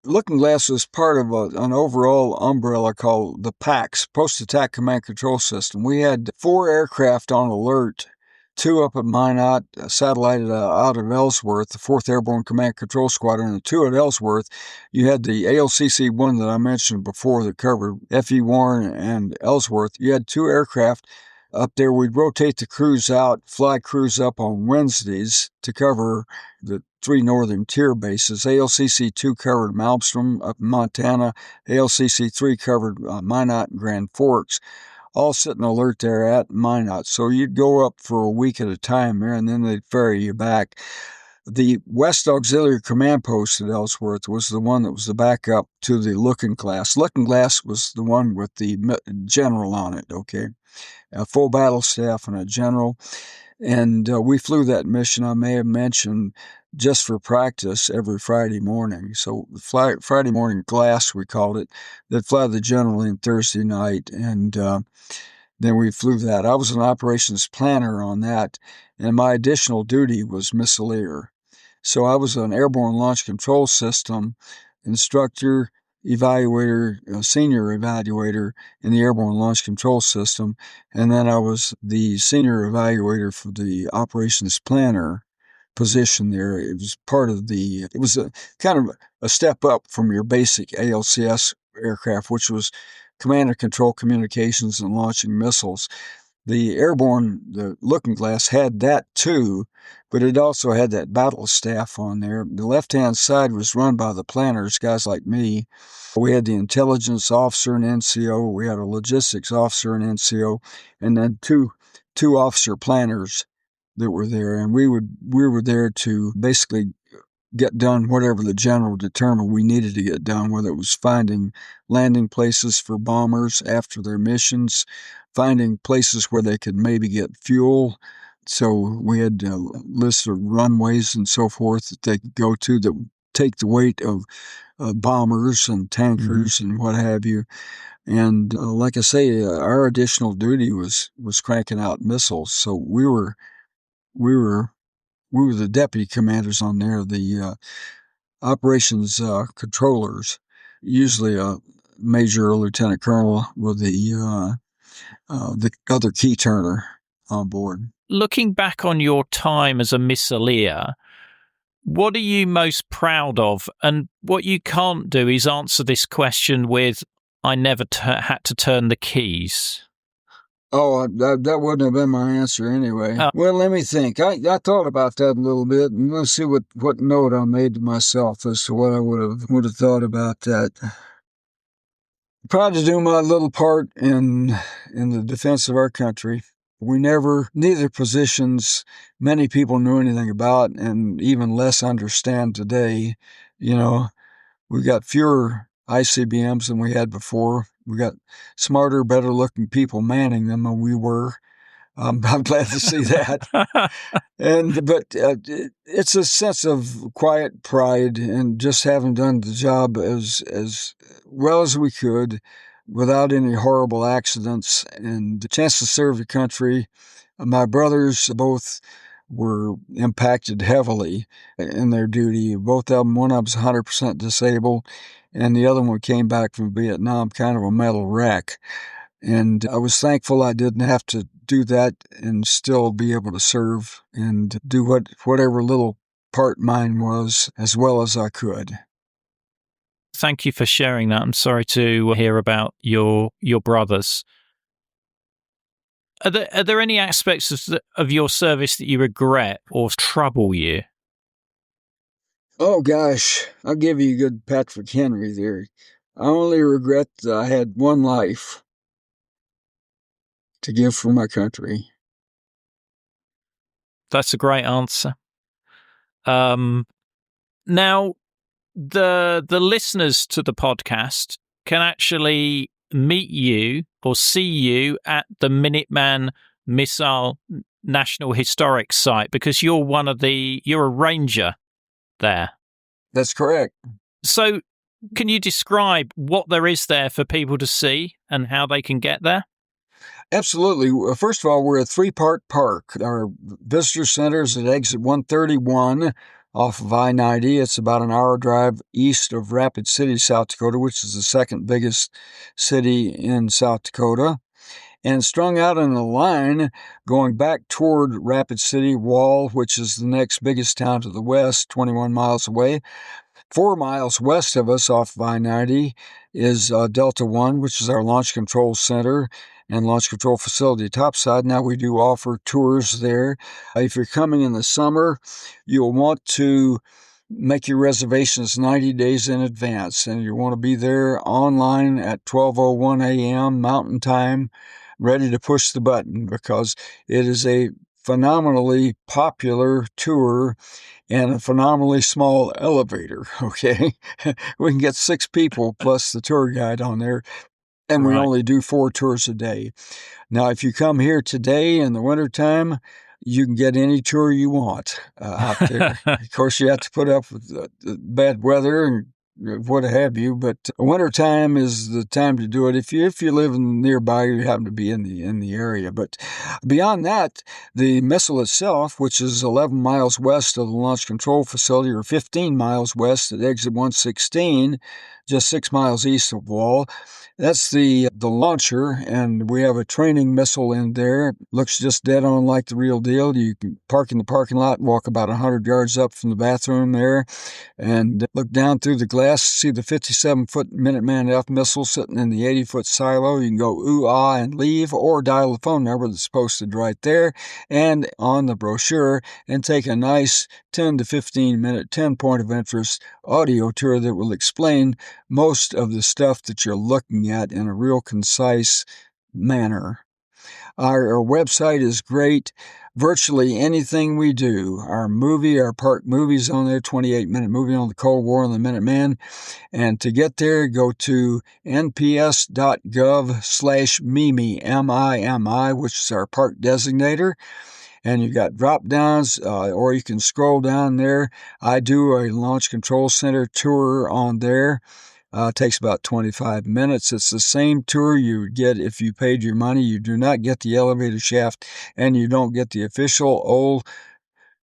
Speaker 2: Looking Glass was part of an overall umbrella called the PACS, Post-Attack Command Control System. We had 4 aircraft on alert, 2 up at Minot, satellite out of Ellsworth, the 4th Airborne Command Control Squadron, and 2 at Ellsworth. You had the ALCC-1 that I mentioned before that covered F.E. Warren and Ellsworth. You had 2 aircraft up there. We'd rotate the crews out, fly crews up on Wednesdays to cover the 3 northern tier bases. ALCC-2 covered Malmstrom up in Montana. ALCC-3 covered Minot and Grand Forks. All sitting alert there at Minot. So you'd go up for a week at a time there, and then they'd ferry you back. The West Auxiliary Command Post at Ellsworth was the one that was the backup to the Looking Glass. Looking Glass was the one with the general on it, okay? A full battle staff and a general. And we flew that mission, I may have mentioned, just for practice every Friday morning. So Friday morning glass, we called it. They'd fly the general in Thursday night, and then we flew that. I was an operations planner on that, and my additional duty was missileer. So I was an airborne launch control system instructor, evaluator, senior evaluator in the airborne launch control system, and then I was the senior evaluator for the operations planner position there. It was it was a kind of a step up from your basic ALCS aircraft, which was command and control communications and launching missiles. The airborne, the Looking Glass had that too, but it also had that battle staff on there. The left-hand side was run by the planners, guys like me. We had the intelligence officer and NCO. We had a logistics officer and NCO, and then two officer planners that were there. And we were there to basically get done whatever the general determined we needed to get done, whether it was finding landing places for bombers after their missions, finding places where they could maybe get fuel, So we had lists of runways and so forth that they could go to that would take the weight of bombers and tankers and what have you. And like I say, our additional duty was cranking out missiles. So we were the deputy commanders on there, the operations controllers, usually a major or lieutenant colonel with the other key turner on board.
Speaker 1: Looking back on your time as a missileer, what are you most proud of? And what you can't do is answer this question with, I never had to turn the keys.
Speaker 2: Oh, that wouldn't have been my answer anyway. Well, let me think. I thought about that a little bit, and let's see what note I made to myself as to what I would have thought about that. Proud to do my little part in the defense of our country. Neither positions many people knew anything about, and even less understand today. You know, we've got fewer ICBMs than we had before. We got smarter, better looking people manning them than we were. I'm glad to see that. But it's a sense of quiet pride and just having done the job as well as we could without any horrible accidents, and the chance to serve the country. My brothers both were impacted heavily in their duty. Both of them, one of them was 100% disabled, and the other one came back from Vietnam, kind of a metal wreck. And I was thankful I didn't have to do that and still be able to serve and do whatever little part mine was as well as I could.
Speaker 1: Thank you for sharing that. I'm sorry to hear about your brothers. Are there any aspects of your service that you regret or trouble you?
Speaker 2: Oh gosh, I'll give you a good Patrick Henry there. I only regret that I had one life to give for my country.
Speaker 1: That's a great answer. Now, the listeners to the podcast can actually meet you or see you at the Minuteman Missile National Historic Site because you're a ranger there.
Speaker 2: That's correct.
Speaker 1: So can you describe what there is there for people to see and how they can get there?
Speaker 2: Absolutely. First of all, we're a 3-part park. Our visitor center is at exit 131 off of I-90. It's about an hour drive east of Rapid City, South Dakota, which is the second biggest city in South Dakota. And strung out in a line going back toward Rapid City Wall, which is the next biggest town to the west, 21 miles away. 4 miles west of us off of I-90 is Delta One, which is our launch control center and launch control facility topside. Now we do offer tours there. If you're coming in the summer, you'll want to make your reservations 90 days in advance, and you want to be there online at 12:01 a.m. Mountain Time, ready to push the button, because it is a phenomenally popular tour and a phenomenally small elevator, okay? We can get 6 people plus the tour guide on there, and we only do 4 tours a day. Now, if you come here today in the wintertime, you can get any tour you want out there. Of course, you have to put up with the bad weather and what have you, but wintertime is the time to do it. If you live nearby, you happen to be in the area. But beyond that, the missile itself, which is 11 miles west of the launch control facility, or 15 miles west at exit 116, just 6 miles east of Wall. That's the launcher, and we have a training missile in there. Looks just dead on like the real deal. You can park in the parking lot, walk about 100 yards up from the bathroom there, and look down through the glass, see the 57-foot Minuteman F missile sitting in the 80-foot silo. You can go ooh-ah and leave, or dial the phone number that's posted right there and on the brochure, and take a nice 10 to 15 minute 10 point of interest audio tour that will explain most of the stuff that you're looking at in a real concise manner. Our website is great. Virtually anything we do, our park movie's on there, 28-minute movie on the Cold War and the Minuteman. And to get there, go to nps.gov/MIMI, M-I-M-I, which is our park designator. and you got drop downs, or you can scroll down there. I do a Launch Control Center tour on there. It takes about 25 minutes. It's the same tour you would get if you paid your money. You do not get the elevator shaft, and you don't get the official old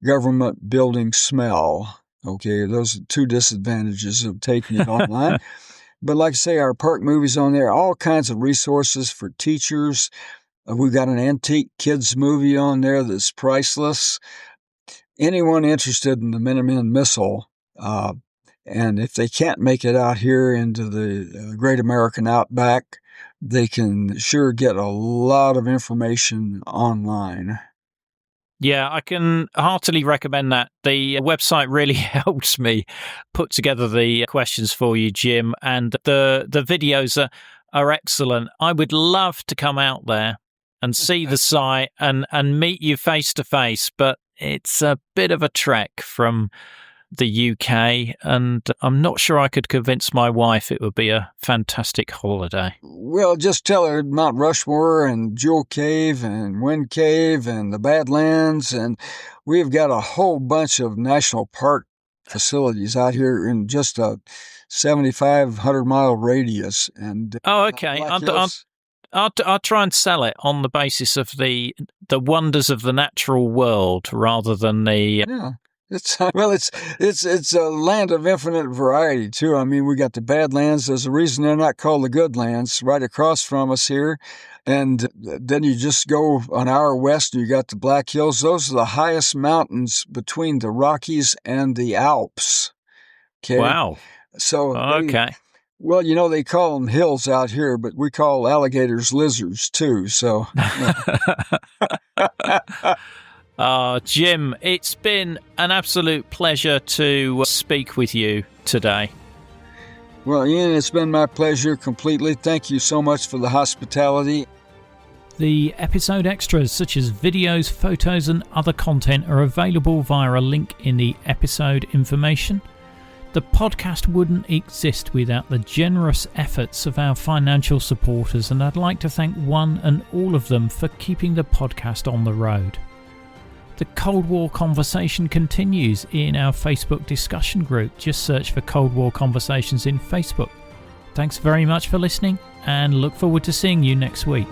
Speaker 2: government building smell. Okay, those are two disadvantages of taking it online. But like I say, our park movies on there, all kinds of resources for teachers. We've got an antique kids movie on there that's priceless. Anyone interested in the Minuteman missile, and if they can't make it out here into the great American outback, they can sure get a lot of information online.
Speaker 1: Yeah, I can heartily recommend that. The website really helps me put together the questions for you, Jim, and the videos are excellent. I would love to come out there and see the site and meet you face to face, but it's a bit of a trek from the UK, and I'm not sure I could convince my wife it would be a fantastic holiday.
Speaker 2: Well, just tell her Mount Rushmore and Jewel Cave and Wind Cave and the Badlands, and we've got a whole bunch of national park facilities out here in just a 7,500-mile radius. And
Speaker 1: oh, okay. I'll try and sell it on the basis of the wonders of the natural world rather than the.
Speaker 2: Yeah. It's a land of infinite variety too. I mean, we got the Badlands. There's a reason they're not called the Good Lands, right across from us here. And then you just go an hour west, and you got the Black Hills. Those are the highest mountains between the Rockies and the Alps. Okay.
Speaker 1: Wow.
Speaker 2: So
Speaker 1: okay.
Speaker 2: Well, they call them hills out here, but we call alligators lizards too. So.
Speaker 1: Jim, it's been an absolute pleasure to speak with you today.
Speaker 2: Well, Ian, it's been my pleasure completely. Thank you so much for the hospitality.
Speaker 1: The episode extras, such as videos, photos, and other content, are available via a link in the episode information. The podcast wouldn't exist without the generous efforts of our financial supporters, and I'd like to thank one and all of them for keeping the podcast on the road. The Cold War conversation continues in our Facebook discussion group. Just search for Cold War Conversations in Facebook. Thanks very much for listening, and look forward to seeing you next week.